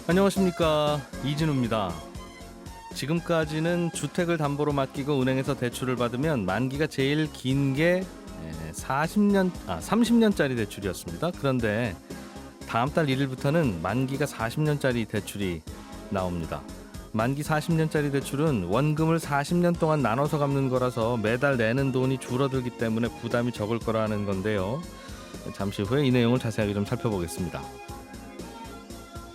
안녕하십니까, 이진우입니다. 지금까지는 주택을 담보로 맡기고 은행에서 대출을 받으면 만기가 제일 긴 게 30년짜리 대출이었습니다. 그런데 다음 달 1일부터는 만기가 40년짜리 대출이 나옵니다. 만기 40년짜리 대출은 원금을 40년 동안 나눠서 갚는 거라서 매달 내는 돈이 줄어들기 때문에 부담이 적을 거라는 건데요. 잠시 후에 이 내용을 자세하게 좀 살펴보겠습니다.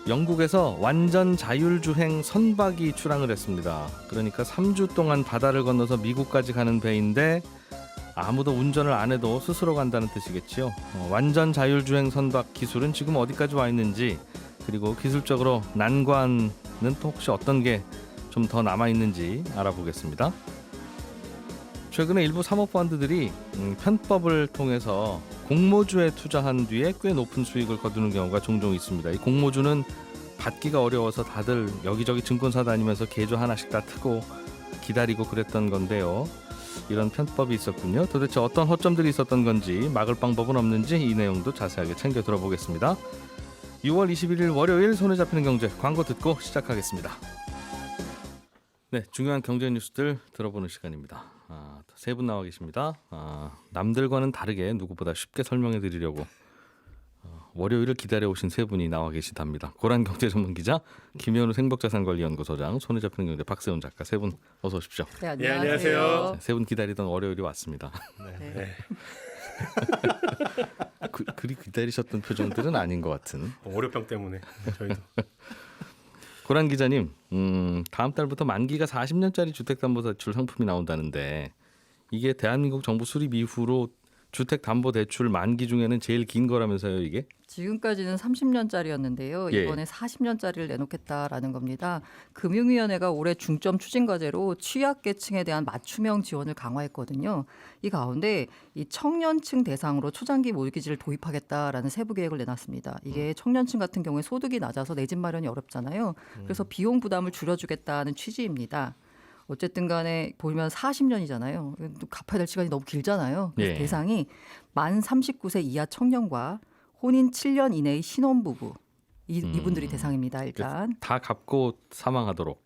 영국에서 완전 자율주행 선박이 출항을 했습니다. 그러니까 3주 동안 바다를 건너서 미국까지 가는 배인데 아무도 운전을 안 해도 스스로 간다는 뜻이겠죠. 완전 자율주행 선박 기술은 지금 어디까지 와 있는지, 그리고 기술적으로 난관은 또 혹시 어떤 게 좀 더 남아있는지 알아보겠습니다. 최근에 일부 사모펀드들이 편법을 통해서 공모주에 투자한 뒤에 꽤 높은 수익을 거두는 경우가 종종 있습니다. 이 공모주는 받기가 어려워서 다들 여기저기 증권사 다니면서 계좌 하나씩 다 트고 기다리고 그랬던 건데요. 이런 편법이 있었군요. 도대체 어떤 허점들이 있었던 건지, 막을 방법은 없는지 이 내용도 자세하게 챙겨 들어보겠습니다. 6월 21일 월요일 손에 잡히는 경제, 광고 듣고 시작하겠습니다. 네, 중요한 경제 뉴스들 들어보는 시간입니다. 세 분 나와 계십니다. 남들과는 다르게 누구보다 쉽게 설명해 드리려고 월요일을 기다려오신 세 분이 나와 계시답니다. 고란 경제전문기자, 김현우 행복자산관리연구소장, 손에 잡히는 경제 박세훈 작가, 세 분 어서 오십시오. 네, 안녕하세요. 세 분 기다리던 월요일이 왔습니다. 네. 그리 기다리셨던 표정들은 아닌 것 같은. 월요병 때문에 저희도. 고란 기자님, 다음 달부터 만기가 40년짜리 주택담보대출 상품이 나온다는데, 이게 대한민국 정부 수립 이후로 주택담보대출 만기 중에는 제일 긴 거라면서요, 이게? 지금까지는 30년짜리였는데요. 예. 이번에 40년짜리를 내놓겠다라는 겁니다. 금융위원회가 올해 중점 추진 과제로 취약계층에 대한 맞춤형 지원을 강화했거든요. 이 가운데 이 청년층 대상으로 초장기 모기지를 도입하겠다라는 세부 계획을 내놨습니다. 이게 청년층 같은 경우에 소득이 낮아서 내 집 마련이 어렵잖아요. 그래서 비용 부담을 줄여주겠다는 취지입니다. 어쨌든 간에 보면 40년이잖아요. 갚아야 될 시간이 너무 길잖아요. 그래서 예. 대상이 만 39세 이하 청년과 혼인 7년 이내의 신혼부부, 이분들이 대상입니다. 일단. 다 갚고 사망하도록.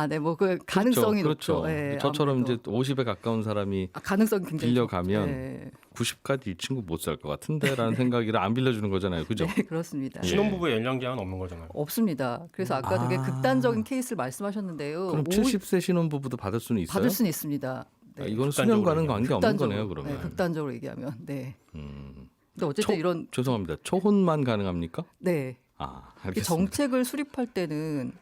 네, 뭐 그 가능성이 그렇죠. 높죠. 네, 저처럼 아무래도. 이제 50에 가까운 사람이 가능성이 굉장히 빌려가면 네. 90까지 이 친구 못 살 것 같은데라는 생각이라 안 빌려주는 거잖아요, 그죠? 네, 그렇습니다. 예. 신혼부부의 연령 제한은 없는 거잖아요. 없습니다. 그래서 아까 되게 극단적인 케이스를 말씀하셨는데요. 그럼 70세 신혼부부도 받을 수는 있어요? 받을 수는 있습니다. 네. 이거는 수년과는 관계 없는 거네요, 그러면. 네, 극단적으로 얘기하면. 네. 근데 어쨌든 초, 죄송합니다. 초혼만 가능합니까? 네. 알겠습니다. 정책을 수립할 때는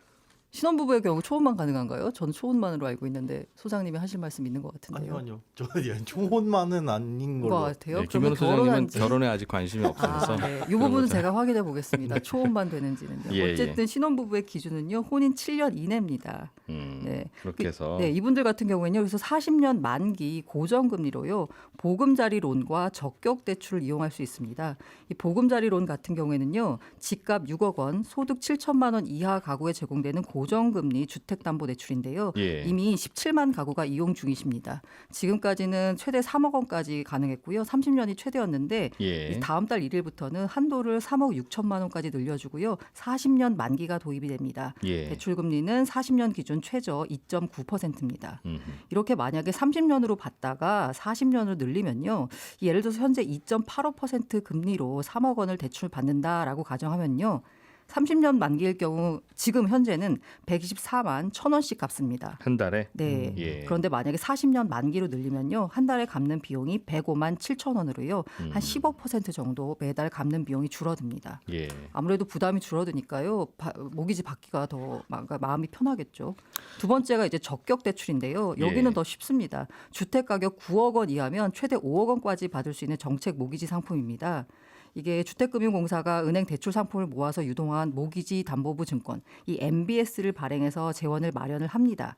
신혼부부의 경우 초혼만 가능한가요? 저는 초혼만으로 알고 있는데 소장님이 하실 말씀 있는 것 같은데요. 아니요. 저는 초혼만은 아닌 걸로. 것 같아요. 네, 김현우 소장님은 결혼한 지 결혼에 아직 관심이 없어서. 네. 이 부분은 제가 확인해 보겠습니다. 초혼만 되는지는요. 예, 어쨌든 신혼부부의 기준은요. 혼인 7년 이내입니다. 네. 그렇게 해서. 네, 이분들 같은 경우에는요. 그래서 40년 만기 고정금리로요. 보금자리론과 적격대출을 이용할 수 있습니다. 이 보금자리론 같은 경우에는요. 집값 6억 원, 소득 7천만 원 이하 가구에 제공되는 고정금리 주택담보대출인데요. 예. 이미 17만 가구가 이용 중이십니다. 지금까지는 최대 3억 원까지 가능했고요. 30년이 최대였는데 예. 다음 달 1일부터는 한도를 3억 6천만 원까지 늘려주고요. 40년 만기가 도입이 됩니다. 예. 대출금리는 40년 기준 최저 2.9%입니다. 이렇게 만약에 30년으로 받다가 40년으로 늘리면요. 예를 들어서 현재 2.85% 금리로 3억 원을 대출 받는다라고 가정하면요. 30년 만기일 경우 지금 현재는 124만 1,000원씩 갚습니다. 한 달에? 네. 예. 그런데 만약에 40년 만기로 늘리면요. 한 달에 갚는 비용이 105만 7,000원으로요. 한 15% 정도 매달 갚는 비용이 줄어듭니다. 예. 아무래도 부담이 줄어드니까요. 모기지 받기가 더 마음이 편하겠죠. 두 번째가 이제 적격 대출인데요. 여기는 예. 더 쉽습니다. 주택 가격 9억 원 이하면 최대 5억 원까지 받을 수 있는 정책 모기지 상품입니다. 이게 주택금융공사가 은행 대출 상품을 모아서 유동한 모기지 담보부 증권, 이 MBS를 발행해서 재원을 마련을 합니다.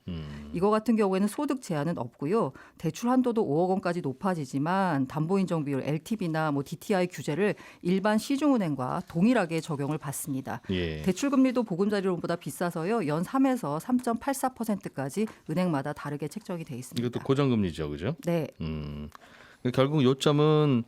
이거 같은 경우에는 소득 제한은 없고요. 대출 한도도 5억 원까지 높아지지만 담보인정 비율 LTV나 뭐 DTI 규제를 일반 시중은행과 동일하게 적용을 받습니다. 예. 대출 금리도 보금자리론보다 비싸서요. 연 3에서 3.84%까지 은행마다 다르게 책정이 돼 있습니다. 이것도 고정금리죠, 그죠? 네. 결국 요점은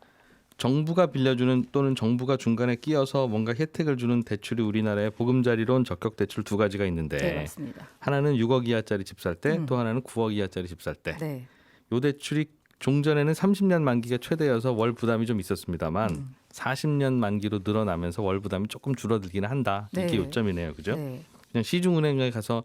정부가 빌려주는 또는 정부가 중간에 끼어서 뭔가 혜택을 주는 대출이 우리나라에 보금자리론 적격 대출 두 가지가 있는데 네, 맞습니다. 하나는 6억 이하짜리 집 살 때 또 음. 하나는 9억 이하짜리 집 살 때. 네. 요 대출이 종전에는 30년 만기가 최대여서 월 부담이 좀 있었습니다만 40년 만기로 늘어나면서 월 부담이 조금 줄어들기는 한다. 이게 네. 요점이네요. 그죠? 네. 그냥 시중은행에 가서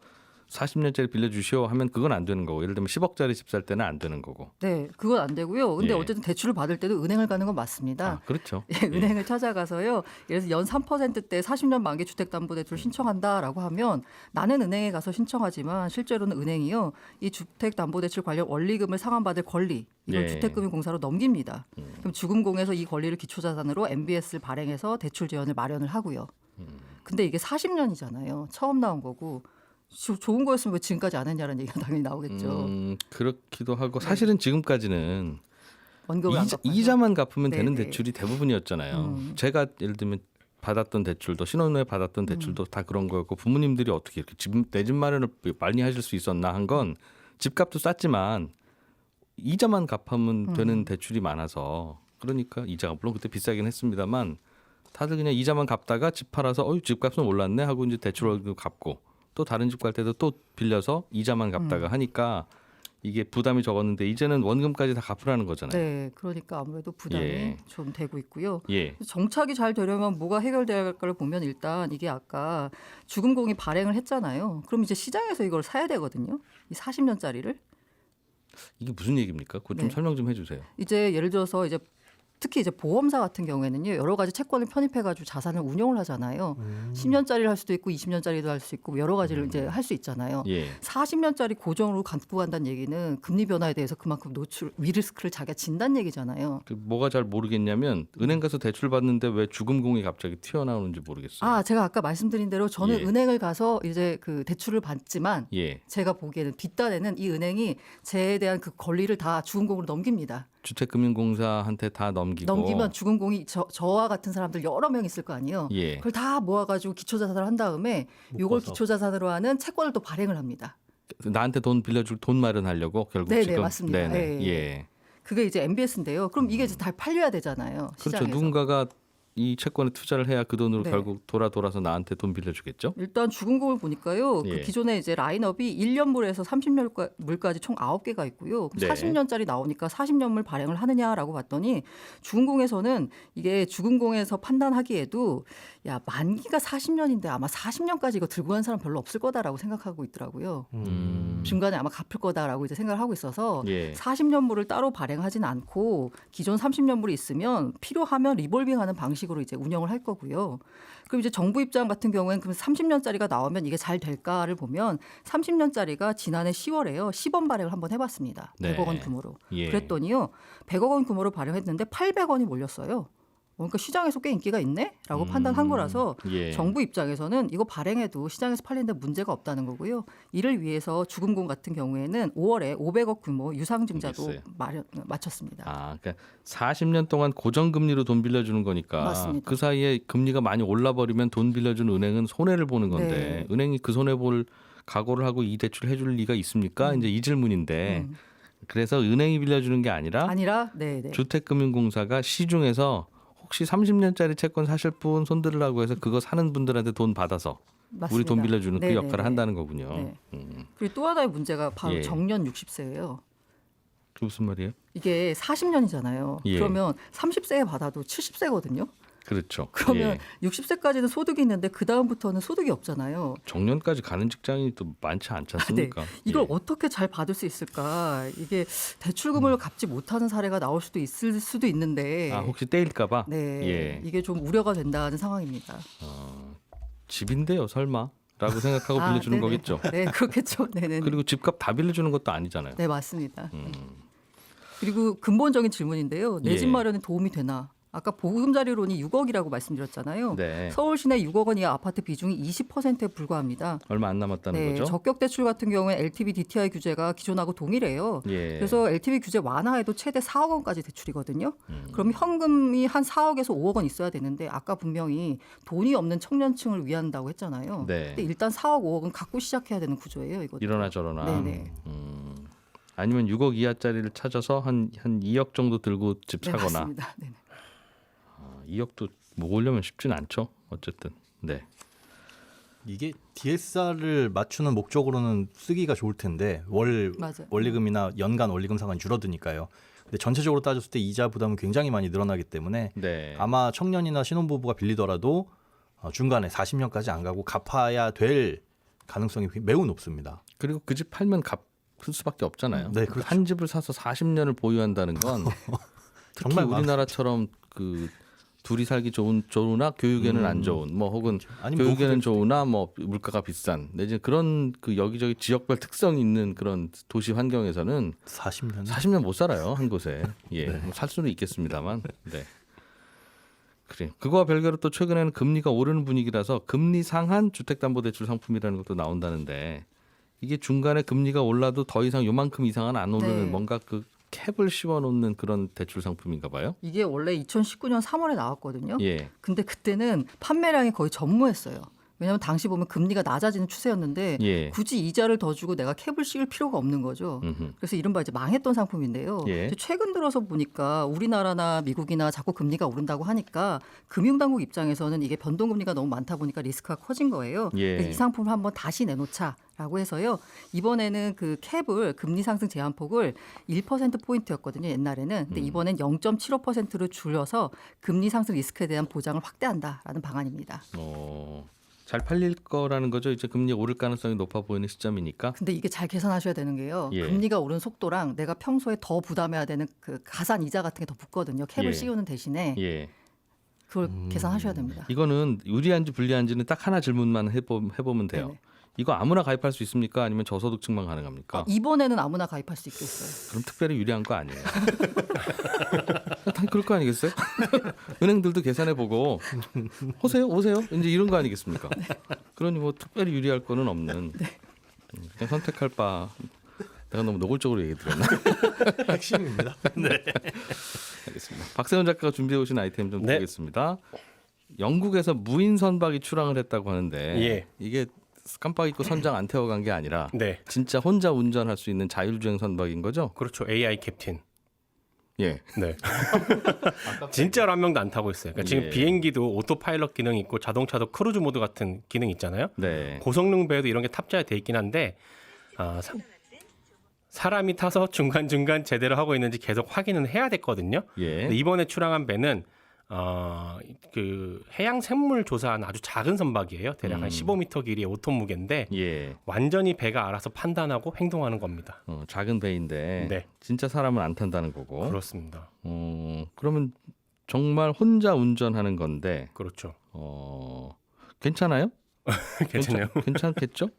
40년짜리 빌려주시오 하면 그건 안 되는 거고 예를 들면 10억짜리 집 살 때는 안 되는 거고. 네, 그건 안 되고요. 근데 예. 어쨌든 대출을 받을 때도 은행을 가는 건 맞습니다. 아, 그렇죠. 예, 은행을 찾아가서요. 예를 들어서 연 3%대 40년 만기 주택담보대출 신청한다라고 하면 나는 은행에 가서 신청하지만 실제로는 은행이요. 이 주택담보대출 관련 원리금을 상환받을 권리 이걸 예. 주택금융공사로 넘깁니다. 그럼 주금공에서 이 권리를 기초자산으로 MBS를 발행해서 대출 지원을 마련을 하고요. 근데 이게 40년이잖아요. 처음 나온 거고 좋은 거였으면 왜 지금까지 안 했냐는 얘기가 당연히 나오겠죠. 그렇기도 하고 네. 사실은 지금까지는 원금을 안 갚아서. 이자만 갚으면 되는 네네. 대출이 대부분이었잖아요. 제가 예를 들면 받았던 대출도 신혼후에 받았던 대출도 다 그런 거였고 부모님들이 어떻게 이렇게 내 집 마련을 많이 하실 수 있었나 한 건 집값도 쌌지만 이자만 갚으면 되는 대출이 많아서 그러니까 이자가 물론 그때 비싸긴 했습니다만 다들 그냥 이자만 갚다가 집 팔아서 집값은 올랐네 하고 이제 대출도 갚고 또 다른 집 갈 때도 또 빌려서 이자만 갚다가 하니까 이게 부담이 적었는데 이제는 원금까지 다 갚으라는 거잖아요. 네, 그러니까 아무래도 부담이 예. 좀 되고 있고요. 예. 정착이 잘 되려면 뭐가 해결될까를 보면 일단 이게 아까 주금공이 발행을 했잖아요. 그럼 이제 시장에서 이걸 사야 되거든요. 이 40년짜리를. 이게 무슨 얘기입니까? 그거 좀 네. 설명 좀 해주세요. 이제 예를 들어서 이제 특히 이제 보험사 같은 경우에는요. 여러 가지 채권을 편입해가지고 자산을 운용을 하잖아요. 10년짜리를 할 수도 있고 20년짜리도 할 수 있고 여러 가지를 이제 할 수 있잖아요. 예. 40년짜리 고정으로 갖고 간다는 얘기는 금리 변화에 대해서 그만큼 노출 위리스크를 자기가 진다는 얘기잖아요. 그 뭐가 잘 모르겠냐면 은행 가서 대출 받는데 왜 주금공이 갑자기 튀어나오는지 모르겠어요. 아, 제가 아까 말씀드린 대로 저는 예. 은행을 가서 이제 그 대출을 받지만 예. 제가 보기에는 뒷단에는 이 은행이 제에 대한 그 권리를 다 주금공으로 넘깁니다. 주택금융공사한테 다 넘기고. 넘기면 주금공이 저와 같은 사람들 여러 명 있을 거 아니에요. 예. 그걸 다 모아가지고 기초자산을 한 다음에 이걸 묶어서. 기초자산으로 하는 채권을 또 발행을 합니다. 나한테 돈 빌려줄 돈 마련하려고 결국 네네, 지금. 맞습니다. 네네. 예. 예. 그게 이제 MBS인데요. 그럼 이게 이제 다 팔려야 되잖아요. 그렇죠. 시장에서. 누군가가 이 채권에 투자를 해야 그 돈으로 네. 결국 돌아서 나한테 돈 빌려주겠죠. 일단 주금공을 보니까요. 예. 그 기존에 이제 라인업이 1년물에서 30년물까지 총 9개가 있고요. 네. 40년짜리 나오니까 40년물 발행을 하느냐라고 봤더니 주금공에서는 이게 주금공에서 판단하기에도 야, 만기가 40년인데 아마 40년까지 이거 들고 간 사람 별로 없을 거다라고 생각하고 있더라고요. 중간에 아마 갚을 거다라고 이제 생각을 하고 있어서 예. 40년물을 따로 발행하진 않고 기존 30년물이 있으면 필요하면 리볼빙하는 방식으로 이제 운영을 할 거고요. 그럼 이제 정부 입장 같은 경우에는 그럼 30년짜리가 나오면 이게 잘 될까를 보면 30년짜리가 지난해 10월에요. 시범 발행을 한번 해봤습니다. 네. 100억 원 규모로. 예. 그랬더니요. 100억 원 규모로 발행했는데 800원이 몰렸어요. 그러니까 시장에서 꽤 인기가 있네라고 판단한 거라서 예. 정부 입장에서는 이거 발행해도 시장에서 팔리는데 문제가 없다는 거고요. 이를 위해서 주금공 같은 경우에는 5월에 500억 규모 유상증자도 알겠어요. 마쳤습니다. 아, 그러니까 40년 동안 고정금리로 돈 빌려주는 거니까 맞습니다. 그 사이에 금리가 많이 올라버리면 돈 빌려준 은행은 손해를 보는 건데 네. 은행이 그 손해 볼 각오를 하고 이 대출을 해줄 리가 있습니까? 이제 이 질문인데 그래서 은행이 빌려주는 게 아니라 네네. 주택금융공사가 시중에서 혹시 30년짜리 채권 사실 분 손들으라고 해서 그거 사는 분들한테 돈 받아서 맞습니다. 우리 돈 빌려주는 그 네네네. 역할을 한다는 거군요. 네. 음. 그리고 또 하나의 문제가 바로 예. 정년 60세예요. 그 무슨 말이에요? 이게 40년이잖아요. 예. 그러면 30세에 받아도 70세거든요. 그렇죠. 그러면 예. 60세까지는 소득이 있는데 그 다음부터는 소득이 없잖아요. 정년까지 가는 직장이 또 많지 않지 않습니까? 이걸 예. 어떻게 잘 받을 수 있을까? 이게 대출금을 갚지 못하는 사례가 나올 수도 있을 수도 있는데. 아, 혹시 떼일까봐? 네, 예. 이게 좀 우려가 된다는 상황입니다. 집인데요, 설마? 라고 생각하고 빌려주는 네네. 거겠죠. 네, 그렇겠죠. 네네. 그리고 집값 다 빌려주는 것도 아니잖아요. 네, 맞습니다. 그리고 근본적인 질문인데요. 내 집 예. 마련에 도움이 되나? 아까 보금자리론이 6억이라고 말씀드렸잖아요. 네. 서울 시내 6억 원 이하 아파트 비중이 20%에 불과합니다. 얼마 안 남았다는 거죠. 적격 대출 같은 경우에 LTV, DTI 규제가 기존하고 동일해요. 예. 그래서 LTV 규제 완화해도 최대 4억 원까지 대출이거든요. 그럼 현금이 한 4억에서 5억 원 있어야 되는데 아까 분명히 돈이 없는 청년층을 위한다고 했잖아요. 네. 근데 일단 4억, 5억은 갖고 시작해야 되는 구조예요. 이거. 이러나 저러나. 네네. 아니면 6억 이하짜리를 찾아서 한 2억 정도 들고 집 네, 사거나. 맞습니다. 네네. 2억도 모으려면 쉽진 않죠. 어쨌든. 네. 이게 DSR을 맞추는 목적으로는 쓰기가 좋을 텐데 맞아요. 원리금이나 연간 원리금 상환이 줄어드니까요. 근데 전체적으로 따졌을 때 이자 부담은 굉장히 많이 늘어나기 때문에 네. 아마 청년이나 신혼부부가 빌리더라도 중간에 40년까지 안 가고 갚아야 될 가능성이 매우 높습니다. 그리고 그 집 팔면 갚을 수밖에 없잖아요. 네, 그렇죠. 한 집을 사서 40년을 보유한다는 건 특히 정말 우리나라처럼 그 둘이 살기 좋으나 교육에는 안 좋은 뭐 혹은 아니면 교육에는 노후될 좋으나 뭐 물가가 비싼 내지 그런 그 여기저기 지역별 특성이 있는 그런 도시 환경에서는 40년 40년 못 살아요 한 곳에. 예, 네. 살 수는 있겠습니다만. 네. 그래. 그거와 별개로 또 최근에는 금리가 오르는 분위기라서 금리 상한 주택담보대출 상품이라는 것도 나온다는데 이게 중간에 금리가 올라도 더 이상 요만큼 이상은 안 오르는 네. 뭔가 그 캡을 씌워놓는 그런 대출 상품인가 봐요. 이게 원래 2019년 3월에 나왔거든요. 예. 근데 그때는 판매량이 거의 전무했어요. 왜냐하면 당시 보면 금리가 낮아지는 추세였는데 예. 굳이 이자를 더 주고 내가 캡을 씌울 필요가 없는 거죠. 음흠. 그래서 이른바 이제 망했던 상품인데요. 예. 근데 최근 들어서 보니까 우리나라나 미국이나 자꾸 금리가 오른다고 하니까 금융당국 입장에서는 이게 변동금리가 너무 많다 보니까 리스크가 커진 거예요. 예. 그래서 이 상품을 한번 다시 내놓자라고 해서요. 이번에는 그 캡을 금리 상승 제한폭을 1%포인트였거든요. 옛날에는. 근데 이번엔 0.75%로 줄여서 금리 상승 리스크에 대한 보장을 확대한다라는 방안입니다. 잘 팔릴 거라는 거죠. 이제 금리 오를 가능성이 높아 보이는 시점이니까. 근데 이게 잘 계산하셔야 되는 게요. 예. 금리가 오른 속도랑 내가 평소에 더 부담해야 되는 그 가산 이자 같은 게 더 붙거든요. 캡을 예. 씌우는 대신에 예. 그걸 계산하셔야 됩니다. 이거는 유리한지 불리한지는 딱 하나 질문만 해보면 돼요. 네네. 이거 아무나 가입할 수 있습니까? 아니면 저소득층만 가능합니까? 이번에는 아무나 가입할 수 있겠어요. 그럼 특별히 유리한 거 아니에요. 당 그럴 거 아니겠어요? 은행들도 계산해보고 오세요 이제 이런 거 아니겠습니까? 그러니 뭐 특별히 유리할 거는 없는 그냥 선택할 바. 내가 너무 노골적으로 얘기 드렸나? 핵심입니다. 네. 알겠습니다. 박세훈 작가가 준비해 오신 아이템 좀 네. 보겠습니다. 영국에서 무인 선박이 출항을 했다고 하는데 예. 이게 깜빡 잊고 선장 안 태워간 게 아니라 네, 진짜 혼자 운전할 수 있는 자율주행 선박인 거죠? 그렇죠. AI 캡틴. 예. 네. 진짜로 한 명도 안 타고 있어요. 그러니까 지금 예. 비행기도 오토파일럿 기능 있고 자동차도 크루즈 모드 같은 기능 있잖아요. 네. 고성능 배에도 이런 게 탑재가 돼 있긴 한데 사람이 타서 중간중간 제대로 하고 있는지 계속 확인은 해야 됐거든요. 예. 근데 이번에 출항한 배는 그 해양 생물 조사한 아주 작은 선박이에요. 대략 한 15m 길이의 5톤 무게인데 예. 완전히 배가 알아서 판단하고 행동하는 겁니다. 작은 배인데 네. 진짜 사람은 안 탄다는 거고. 그렇습니다. 그러면 정말 혼자 운전하는 건데 그렇죠. 괜찮아요? 괜찮네요. 괜찮겠죠?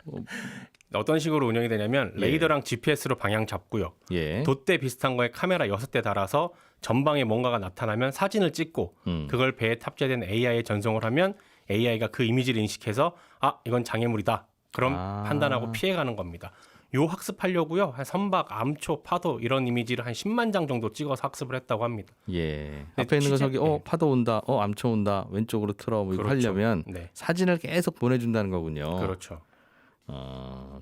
어떤 식으로 운영이 되냐면 예. 레이더랑 GPS로 방향 잡고요. 예. 돛대 비슷한 거에 카메라 6대 달아서 전방에 뭔가가 나타나면 사진을 찍고 그걸 배에 탑재된 AI에 전송을 하면 AI가 그 이미지를 인식해서 이건 장애물이다. 그럼 판단하고 피해가는 겁니다. 요 학습하려고요. 한 선박, 암초, 파도 이런 이미지를 한 10만 장 정도 찍어서 학습을 했다고 합니다. 예. 네, 앞에 있는 거 취재- 저기 네. 파도 온다. 암초 온다. 왼쪽으로 틀어. 뭐 이거 그렇죠. 하려면 네. 사진을 계속 보내준다는 거군요. 그렇죠.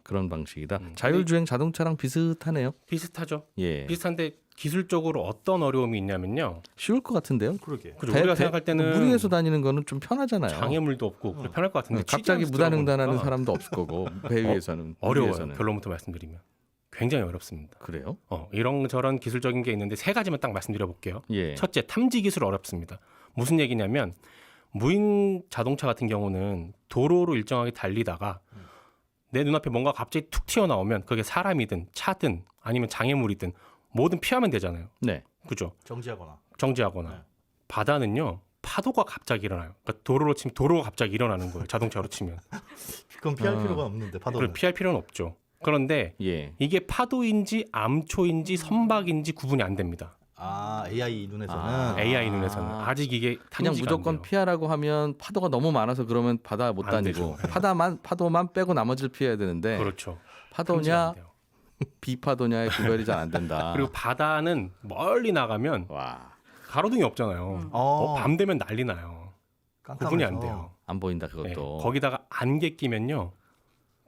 그런 방식이다. 자율주행 자동차랑 비슷하네요. 비슷하죠. 예. 비슷한데 기술적으로 어떤 어려움이 있냐면요. 쉬울 것 같은데요. 그러게. 그죠? 우리가 생각할 때는 무리해서 다니는 거는 좀 편하잖아요. 장애물도 없고 편할 것 같은데 갑자기 취재하면서 무단횡단하는 들어보니까 사람도 없을 거고 배 위에서는 어려워요. 무리해서는. 결론부터 말씀드리면 굉장히 어렵습니다. 그래요? 이런저런 기술적인 게 있는데 세 가지만 딱 말씀드려 볼게요. 예. 첫째, 탐지 기술 어렵습니다. 무슨 얘기냐면 무인 자동차 같은 경우는 도로로 일정하게 달리다가 내 눈앞에 뭔가 갑자기 툭 튀어나오면 그게 사람이든 차든 아니면 장애물이든 뭐든 피하면 되잖아요. 네. 그죠? 정지하거나. 정지하거나. 네. 바다는요. 파도가 갑자기 일어나요. 그러니까 도로로 치면 도로가 갑자기 일어나는 거예요. 자동차로 치면. 그건 피할 필요가 없는데 그걸 파도는. 피할 필요는 없죠. 그런데 예. 이게 파도인지 암초인지 선박인지 구분이 안 됩니다. AI 눈에서는 AI 눈에서는 아직 이게 그냥 탐지가 무조건 안 돼요. 피하라고 하면 파도가 너무 많아서 그러면 바다 못 안 다니고 되죠. 파도만 빼고 나머지를 피해야 되는데 그렇죠. 탐지가 파도냐 안 돼요. 비파도냐의 구별이 잘 안 된다. 그리고 바다는 멀리 나가면 와, 가로등이 없잖아요. 밤 되면 난리 나요. 구분이 안 돼요. 안 보인다 네, 그것도. 거기다가 안개 끼면요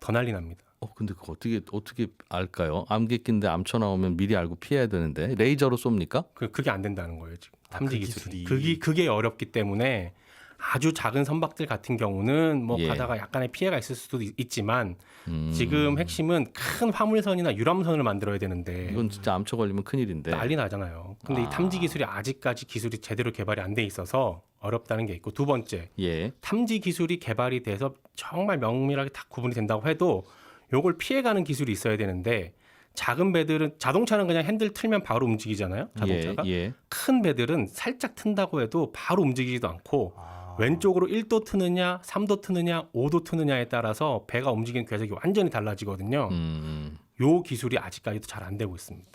더 난리 납니다. 근데 그거 어떻게 알까요? 암개 낀데 암초 나오면 미리 알고 피해야 되는데 레이저로 쏩니까? 그게 안 된다는 거예요 지금. 탐지 그 기술이. 기술이. 그게 어렵기 때문에 아주 작은 선박들 같은 경우는 뭐 예. 가다가 약간의 피해가 있을 수도 있지만 지금 핵심은 큰 화물선이나 유람선을 만들어야 되는데 이건 진짜 암초 걸리면 큰일인데. 난리 나잖아요. 근데 이 탐지 기술이 아직까지 기술이 제대로 개발이 안 돼 있어서 어렵다는 게 있고, 두 번째, 예. 탐지 기술이 개발이 돼서 정말 명밀하게 다 구분이 된다고 해도 요걸 피해가는 기술이 있어야 되는데, 작은 배들은, 자동차는 그냥 핸들 틀면 바로 움직이잖아요. 자동차가. 예. 큰 배들은 살짝 튼다고 해도 바로 움직이지도 않고 아. 왼쪽으로 1도 트느냐 3도 트느냐 5도 트느냐에 따라서 배가 움직이는 궤적이 완전히 달라지거든요. 요 기술이 아직까지도 잘 안 되고 있습니다.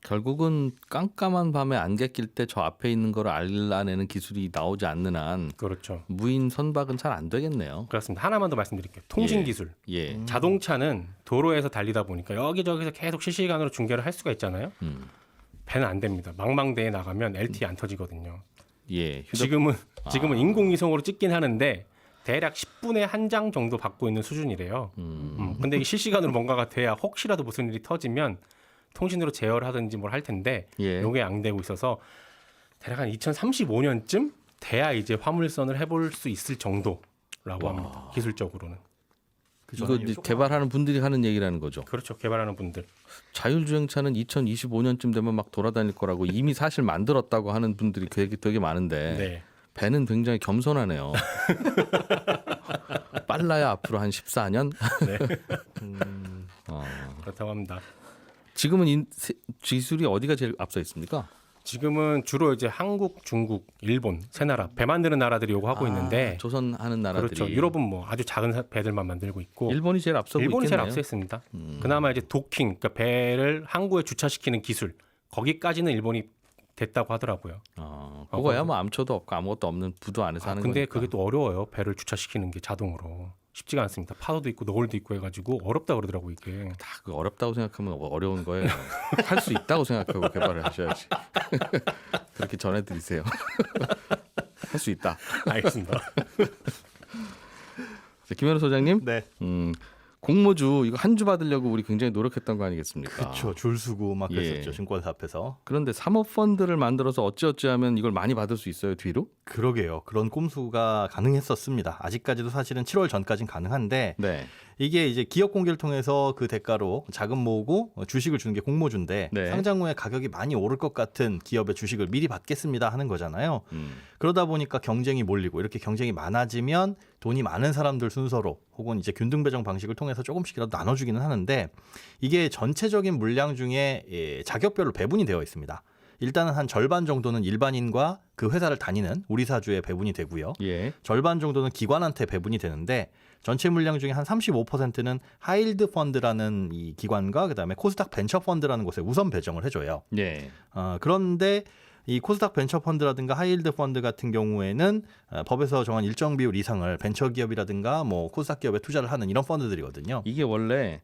결국은 깜깜한 밤에 안개 낄 때 저 앞에 있는 걸 알아내는 기술이 나오지 않는 한 그렇죠. 무인 선박은 잘 안 되겠네요. 그렇습니다. 하나만 더 말씀드릴게요. 통신 예. 기술. 예. 자동차는 도로에서 달리다 보니까 여기저기서 계속 실시간으로 중계를 할 수가 있잖아요. 배는 안 됩니다. 망망대해 나가면 LTE 안 터지거든요. 예. 지금은 인공위성으로 찍긴 하는데 대략 10분에 한 장 정도 받고 있는 수준이래요. 근데 이게 실시간으로 뭔가가 돼야 혹시라도 무슨 일이 터지면 통신으로 제어를 하든지 뭘 할 텐데 예. 요게 안 되고 있어서 대략 한 2035년쯤 돼야 이제 화물선을 해볼 수 있을 정도라고 합니다. 기술적으로는. 이거 이제 개발하는 분들이 하는 얘기라는 거죠. 그렇죠. 개발하는 분들. 자율주행차는 2025년쯤 되면 막 돌아다닐 거라고 이미 사실 만들었다고 하는 분들이 되게 많은데 네. 배는 굉장히 겸손하네요. 빨라야 앞으로 한 14년? 그렇다고 합니다. 지금은 기술이 어디가 제일 앞서 있습니까? 지금은 주로 이제 한국, 중국, 일본 세 나라 배 만드는 나라들이 요거 하고 있는데 조선하는 나라들이. 그렇죠. 유럽은 뭐 아주 작은 배들만 만들고 있고 일본이 제일 앞서고 일본이 제일 있겠네요. 앞서 있습니다. 그나마 이제 도킹, 그러니까 배를 항구에 주차시키는 기술 거기까지는 일본이 됐다고 하더라고요. 그거야 뭐 암초도 없고 아무것도 없는 부도 안에서 하는 근데 거니까. 그게 또 어려워요. 배를 주차시키는 게 자동으로 쉽지가 않습니다. 파도도 있고 노을도 있고 해가지고 어렵다 그러더라고 이게. 다 그 어렵다고 생각하면 어려운 거예요. 할 수 있다고 생각하고 개발을 하셔야지. 그렇게 전해드리세요. 할 수 있다. 알겠습니다. 자, 김현우 소장님, 네. 공모주 이거 한 주 받으려고 우리 굉장히 노력했던 거 아니겠습니까? 그렇죠. 줄 서고 막 예. 그랬었죠. 증권사 앞에서. 그런데 사모펀드를 만들어서 어찌어찌하면 이걸 많이 받을 수 있어요 뒤로? 그러게요. 그런 꼼수가 가능했었습니다. 아직까지도 사실은 7월 전까지는 가능한데 네. 이게 이제 기업 공개를 통해서 그 대가로 자금 모으고 주식을 주는 게 공모주인데 네. 상장 후에 가격이 많이 오를 것 같은 기업의 주식을 미리 받겠습니다 하는 거잖아요. 그러다 보니까 경쟁이 몰리고 이렇게 경쟁이 많아지면 돈이 많은 사람들 순서로 혹은 이제 균등 배정 방식을 통해서 조금씩이라도 나눠주기는 하는데 이게 전체적인 물량 중에 자격별로 배분이 되어 있습니다. 일단은 한 절반 정도는 일반인과 그 회사를 다니는 우리 사주에 배분이 되고요. 예. 절반 정도는 기관한테 배분이 되는데 전체 물량 중에 한 35%는 하일드 펀드라는 이 기관과 그다음에 코스닥 벤처 펀드라는 곳에 우선 배정을 해줘요. 예. 그런데 이 코스닥 벤처 펀드라든가 하이힐드 펀드 같은 경우에는 법에서 정한 일정 비율 이상을 벤처 기업이라든가 뭐 코스닥 기업에 투자를 하는 이런 펀드들이거든요. 이게 원래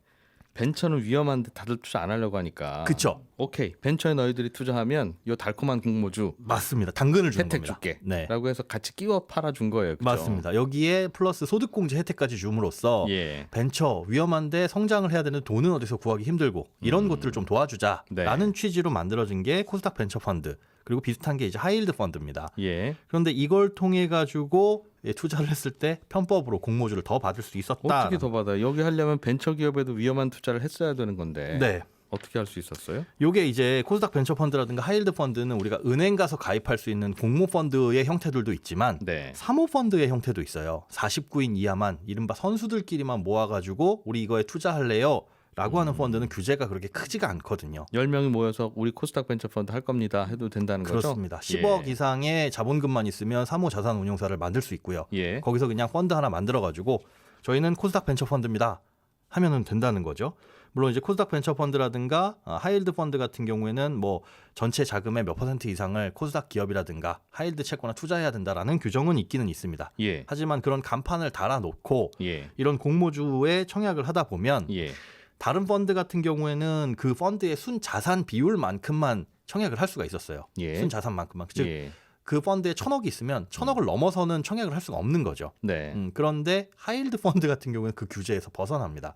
벤처는 위험한데 다들 투자 안 하려고 하니까. 그렇죠. 오케이. 벤처에 너희들이 투자하면 요 달콤한 공모주 맞습니다. 당근을 주는 혜택 겁니다. 줄게. 네. 라고 해서 같이 끼워 팔아준 거예요. 그죠? 맞습니다. 여기에 플러스 소득공제 혜택까지 줌으로써 예. 벤처 위험한데 성장을 해야 되는 돈은 어디서 구하기 힘들고 이런 것들을 좀 도와주자라는 네. 취지로 만들어진 게 코스닥 벤처 펀드 그리고 비슷한 게 이제 하이힐드 펀드입니다. 예. 그런데 이걸 통해 가지고 투자를 했을 때 편법으로 공모주를 더 받을 수 있었다. 어떻게 더 받아요? 여기 하려면 벤처 기업에도 위험한 투자를 했어야 되는 건데. 네. 어떻게 할 수 있었어요? 요게 이제 코스닥 벤처 펀드라든가 하이힐드 펀드는 우리가 은행 가서 가입할 수 있는 공모 펀드의 형태들도 있지만 네. 사모 펀드의 형태도 있어요. 49인 이하만 이른바 선수들끼리만 모아가지고 우리 이거에 투자할래요? 라고 하는 펀드는 규제가 그렇게 크지가 않거든요. 10명이 모여서 우리 코스닥 벤처 펀드 할 겁니다. 해도 된다는 거죠? 그렇습니다. 10억 예. 이상의 자본금만 있으면 사모 자산 운용사를 만들 수 있고요. 예. 거기서 그냥 펀드 하나 만들어가지고 저희는 코스닥 벤처 펀드입니다. 하면은 된다는 거죠. 물론 이제 코스닥 벤처 펀드라든가 하이힐드 펀드 같은 경우에는 뭐 전체 자금의 몇 % 이상을 코스닥 기업이라든가 하이힐드 채권에 투자해야 된다라는 규정은 있기는 있습니다. 예. 하지만 그런 간판을 달아놓고 예. 이런 공모주에 청약을 하다 보면 예. 다른 펀드 같은 경우에는 그 펀드의 순 자산 비율만큼만 청약을 할 수가 있었어요. 예. 순 자산만큼만. 즉 예. 그 펀드에 1,000억이 있으면 1,000억을 넘어서는 청약을 할 수가 없는 거죠. 네. 그런데 하이힐드 펀드 같은 경우는 그 규제에서 벗어납니다.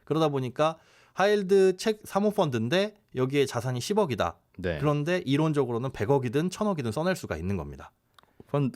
그러다 보니까 하이힐드 책 사모펀드인데 여기에 자산이 10억이다. 네. 그런데 이론적으로는 100억이든 1000억이든 써낼 수가 있는 겁니다.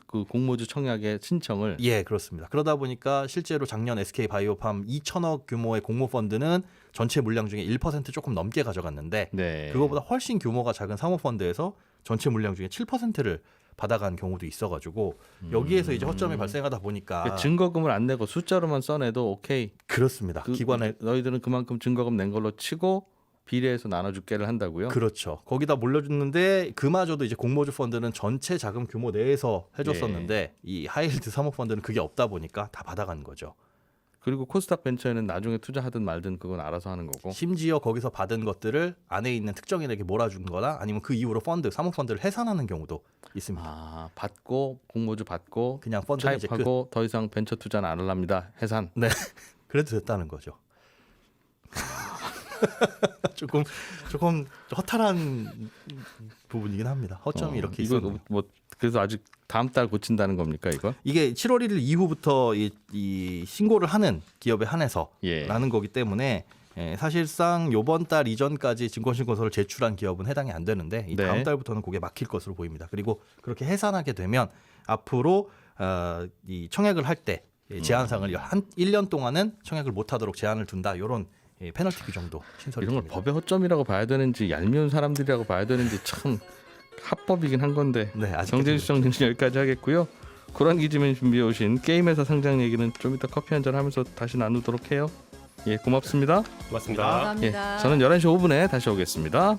그 공모주 청약의 신청을 예, 그렇습니다. 그러다 보니까 실제로 작년 SK바이오팜 2천억 규모의 공모 펀드는 전체 물량 중에 1% 조금 넘게 가져갔는데 네. 그거보다 훨씬 규모가 작은 사모펀드에서 전체 물량 중에 7%를 받아간 경우도 있어가지고 여기에서 이제 허점이 발생하다 보니까 그러니까 증거금을 안 내고 숫자로만 써내도 오케이. 그렇습니다. 기관에 너희들은 그만큼 증거금 낸 걸로 치고 비례해서 나눠줄게를 한다고요? 그렇죠. 거기다 몰려줬는데 그마저도 이제 공모주 펀드는 전체 자금 규모 내에서 해줬었는데 이 하이힐드 사모펀드는 그게 없다 보니까 다 받아간 거죠. 그리고 코스닥 벤처에는 나중에 투자하든 말든 그건 알아서 하는 거고. 심지어 거기서 받은 것들을 안에 있는 특정인에게 몰아준 거나 아니면 그 이후로 사모펀드를 해산하는 경우도 있습니다. 아, 받고 공모주 받고 그냥 펀드는 이제 차입하고 더 이상 벤처 투자는 안 할랍니다. 해산. 네. 그래도 됐다는 거죠. 조금 허탈한 부분이긴 합니다. 허점이 이렇게 이거 있었네요. 뭐 그래서 아직 다음 달 고친다는 겁니까 이거? 이게 7월 1일 이후부터 이 신고를 하는 기업에 한해서 예. 라는 거기 때문에 사실상 이번 달 이전까지 증권신고서를 제출한 기업은 해당이 안 되는데 이 다음 네. 달부터는 그게 막힐 것으로 보입니다. 그리고 그렇게 해산하게 되면 앞으로 이 청약을 할 때 제한상을 한 1년 동안은 청약을 못하도록 제한을 둔다. 이런 페널티 규정도 신설이 이런 걸 됩니다. 법의 허점이라고 봐야 되는지 얄미운 사람들이라고 봐야 되는지 참 합법이긴 한 건데. 네, 아직 정재수 정리는 여기까지 하겠고요. 고란 기지면 준비해 오신 게임회사 상장 얘기는 좀 이따 커피 한잔 하면서 다시 나누도록 해요. 예, 고맙습니다. 고맙습니다. 예, 감사합니다. 저는 11시 5분에 다시 오겠습니다.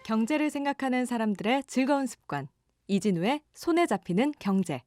경제를 생각하는 사람들의 즐거운 습관. 이진우의 손에 잡히는 경제.